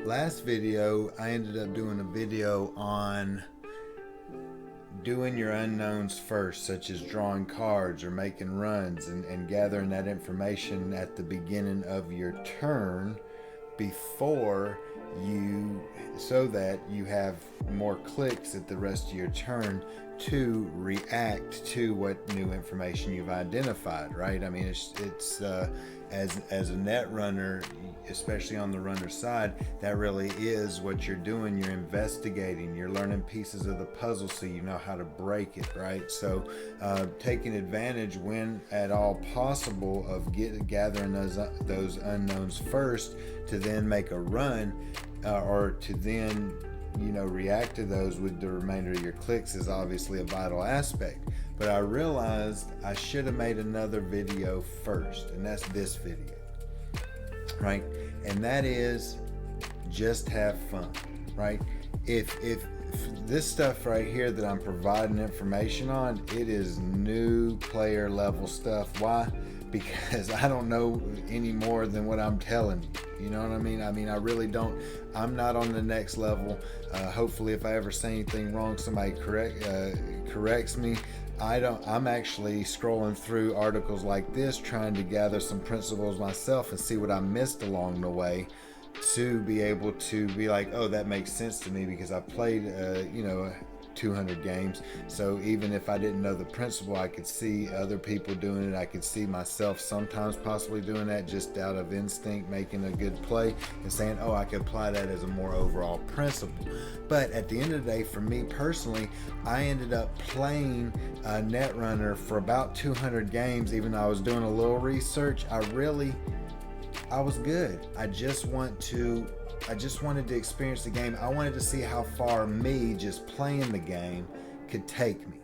Last video, I ended up doing a video on doing your unknowns first, such as drawing cards or making runs and gathering that information at the beginning of your turn before you, so that you have more clicks at the rest of your turn to react to what new information you've identified, right? I mean, it's as a net runner, especially on the runner side, that really is what you're doing. You're investigating, you're learning pieces of the puzzle so you know how to break it, right? So taking advantage when at all possible of gathering those unknowns first to then make a run, or to then react to those with the remainder of your clicks is obviously a vital aspect. But I realized I should have made another video first, and that's this video, right? And that is just have fun, right? If this stuff right here that I'm providing information on, it is new player level stuff. Why? Because I don't know any more than what I'm telling you. You know what I mean? I really don't. I'm not on the next level. Hopefully, if I ever say anything wrong, somebody corrects me. I'm actually scrolling through articles like this, trying to gather some principles myself and see what I missed along the way, to be able to be like, oh, that makes sense to me because I've played, 200 games. So even if I didn't know the principle, I could see other people doing it. I could see myself sometimes possibly doing that just out of instinct, making a good play and saying, oh, I could apply that as a more overall principle. But at the end of the day, for me personally, I ended up playing Netrunner for about 200 games. Even though I was doing a little research, I was good. I just wanted to experience the game. I wanted to see how far me just playing the game could take me.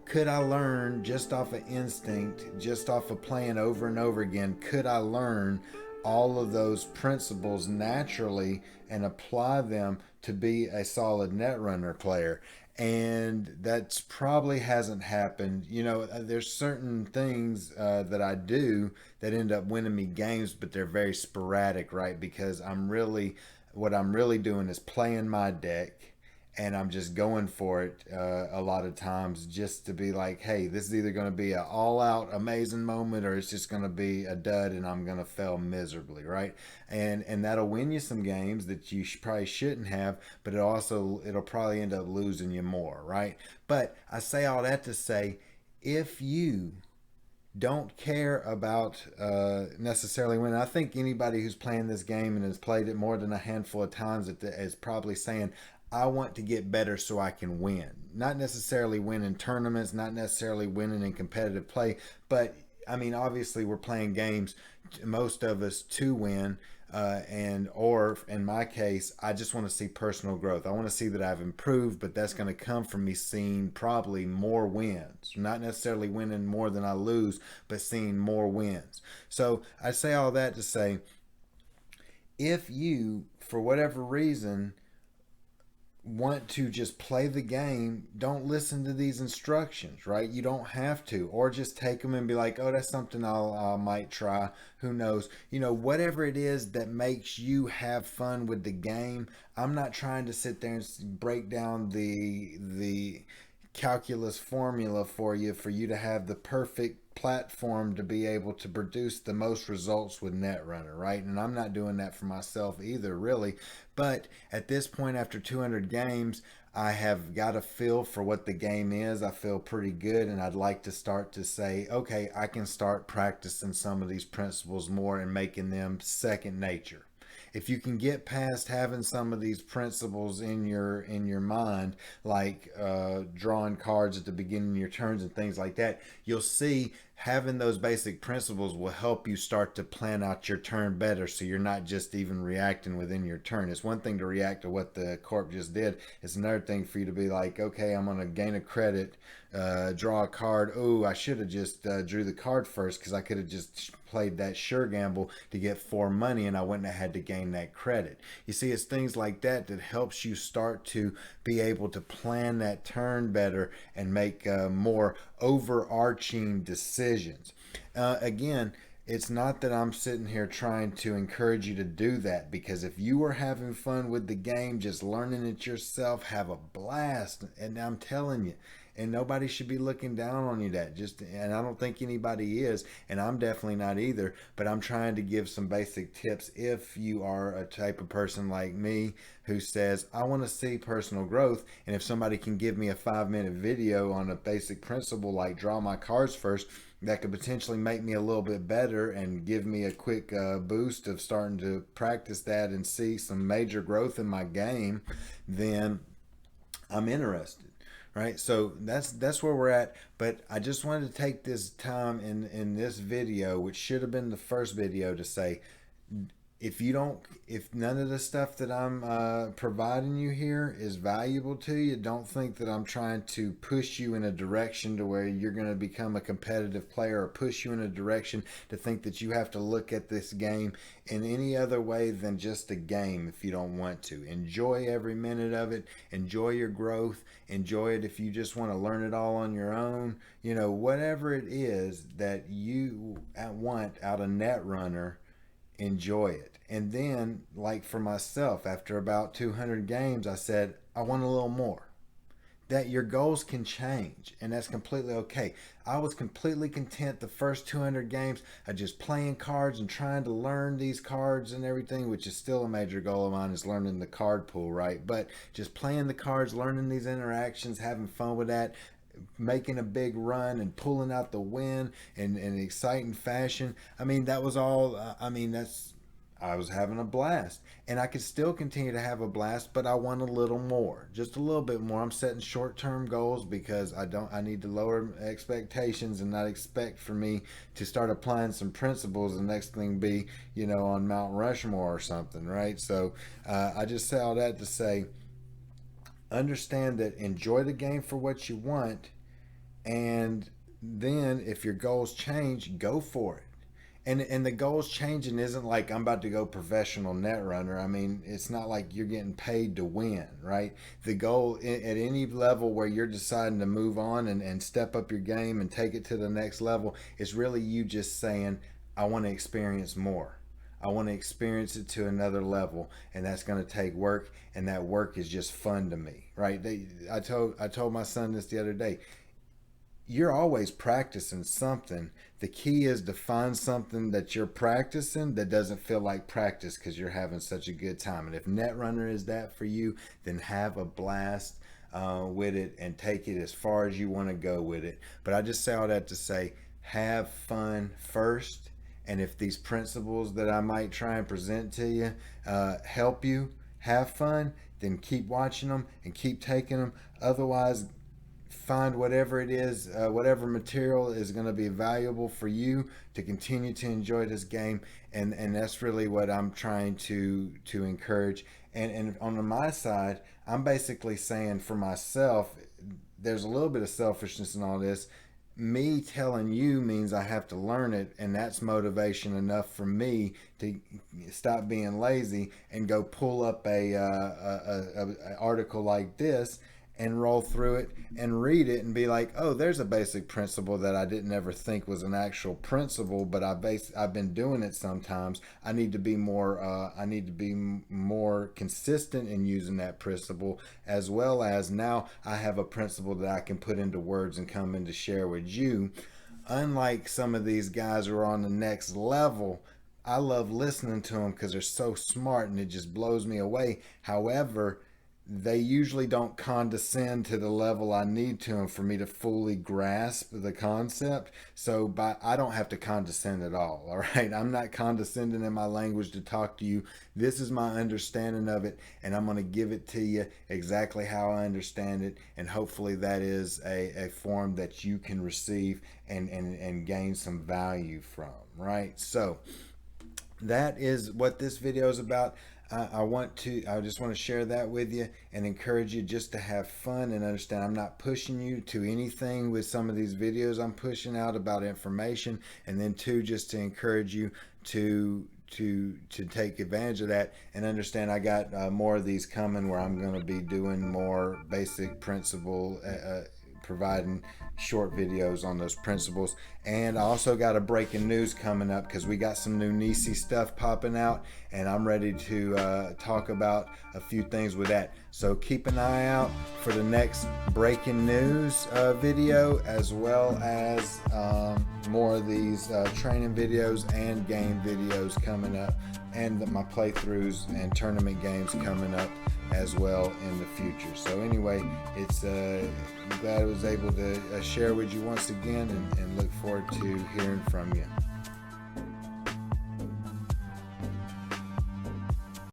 Could I learn just off of instinct, just off of playing over and over again? Could I learn all of those principles naturally and apply them to be a solid Netrunner player? And that's probably hasn't happened. There's certain things that I do that end up winning me games, but they're very sporadic, right? Because what I'm really doing is playing my deck, and I'm just going for it a lot of times, just to be like, hey, this is either going to be an all-out amazing moment, or it's just going to be a dud and I'm going to fail miserably, right? And that'll win you some games that you probably shouldn't have, but it'll probably end up losing you more, right? But I say all that to say, if you don't care about necessarily winning. I think anybody who's playing this game and has played it more than a handful of times is probably saying, I want to get better so I can win. Not necessarily win in tournaments, not necessarily winning in competitive play, but I mean, obviously we're playing games, most of us, to win. Or in my case, I just want to see personal growth. I want to see that I've improved, but that's going to come from me seeing probably more wins, not necessarily winning more than I lose, but seeing more wins. So I say all that to say, if you, for whatever reason, want to just play the game, don't listen to these instructions, right? You don't have to, or just take them and be like, oh, that's something I might try. Who knows? Whatever it is that makes you have fun with the game. I'm not trying to sit there and break down the calculus formula for you to have the perfect platform to be able to produce the most results with Netrunner, right? And I'm not doing that for myself either, really. But at this point, after 200 games, I have got a feel for what the game is. I feel pretty good, and I'd like to start to say, okay, I can start practicing some of these principles more and making them second nature. If you can get past having some of these principles in your mind, like drawing cards at the beginning of your turns and things like that, you'll see having those basic principles will help you start to plan out your turn better, so you're not just even reacting within your turn. It's one thing to react to what the corp just did. It's another thing for you to be like, okay, I'm going to gain a credit, draw a card. Oh, I should have just drew the card first, because I could have just played that sure gamble to get 4 money, and I wouldn't have had to gain that credit. You see, it's things like that that helps you start to be able to plan that turn better and make more overarching decisions. Again, It's not that I'm sitting here trying to encourage you to do that, because if you are having fun with the game, just learning it yourself, have a blast. And I'm telling you, and nobody should be looking down on you that just, and I don't think anybody is, and I'm definitely not either, but I'm trying to give some basic tips if you are a type of person like me who says I want to see personal growth. And if somebody can give me a 5-minute video on a basic principle like draw my cards first, that could potentially make me a little bit better and give me a quick boost of starting to practice that and see some major growth in my game, then I'm interested. Right, so that's where we're at. But I just wanted to take this time in this video, which should have been the first video, to say, if none of the stuff that I'm providing you here is valuable to you, don't think that I'm trying to push you in a direction to where you're going to become a competitive player, or push you in a direction to think that you have to look at this game in any other way than just a game. If you don't want to enjoy every minute of it, enjoy your growth, enjoy it. If you just want to learn it all on your own, whatever it is that you want out of Netrunner, enjoy it. And then, like for myself, after about 200 games, I said, I want a little more. That your goals can change, and that's completely okay. I was completely content the first 200 games of just playing cards and trying to learn these cards and everything, which is still a major goal of mine, is learning the card pool, right? But just playing the cards, learning these interactions, having fun with that, making a big run and pulling out the win in exciting fashion. I mean, that was all. I was having a blast, and I could still continue to have a blast, but I want a little more, just a little bit more. I'm setting short-term goals because I need to lower expectations and not expect for me to start applying some principles. The next thing be, on Mount Rushmore or something, right? So I just say all that to say, understand that, enjoy the game for what you want, and then if your goals change, go for it. And the goals changing isn't like I'm about to go professional net runner. I mean, it's not like you're getting paid to win, right? The goal at any level where you're deciding to move on and step up your game and take it to the next level is really you just saying, I want to experience more. I want to experience it to another level, and that's going to take work, and that work is just fun to me, right? I told my son this the other day. You're always practicing something. The key is to find something that you're practicing that doesn't feel like practice because you're having such a good time. And if Netrunner is that for you, then have a blast with it and take it as far as you want to go with it. But I just say all that to say, have fun first. And if these principles that I might try and present to you help you have fun, then keep watching them and keep taking them. Otherwise, find whatever it is, whatever material is going to be valuable for you to continue to enjoy this game, and that's really what I'm trying to encourage. And on my side, I'm basically saying for myself, there's a little bit of selfishness in all this. Me telling you means I have to learn it, and that's motivation enough for me to stop being lazy and go pull up a article like this and roll through it and read it and be like, oh, there's a basic principle that I didn't ever think was an actual principle, but I've been doing it sometimes. I need to be more consistent in using that principle, as well as now I have a principle that I can put into words and come in to share with you. Unlike some of these guys who are on the next level, I love listening to them because they're so smart and it just blows me away. However, they usually don't condescend to the level I need to them for me to fully grasp the concept. So I don't have to condescend at all right? I'm not condescending in my language to talk to you. This is my understanding of it, and I'm going to give it to you exactly how I understand it, and hopefully that is a form that you can receive and gain some value from, right? So that is what this video is about. I just want to share that with you and encourage you just to have fun and understand I'm not pushing you to anything with some of these videos I'm pushing out about information. And then two, just to encourage you to take advantage of that and understand I got more of these coming where I'm going to be doing more basic principle providing short videos on those principles. And I also got a breaking news coming up because we got some new Nisi stuff popping out, and I'm ready to talk about a few things with that. So keep an eye out for the next breaking news video, as well as more of these training videos and game videos coming up, and my playthroughs and tournament games coming up as well in the future. So anyway, it's glad I was able to share with you once again, and look forward to hearing from you.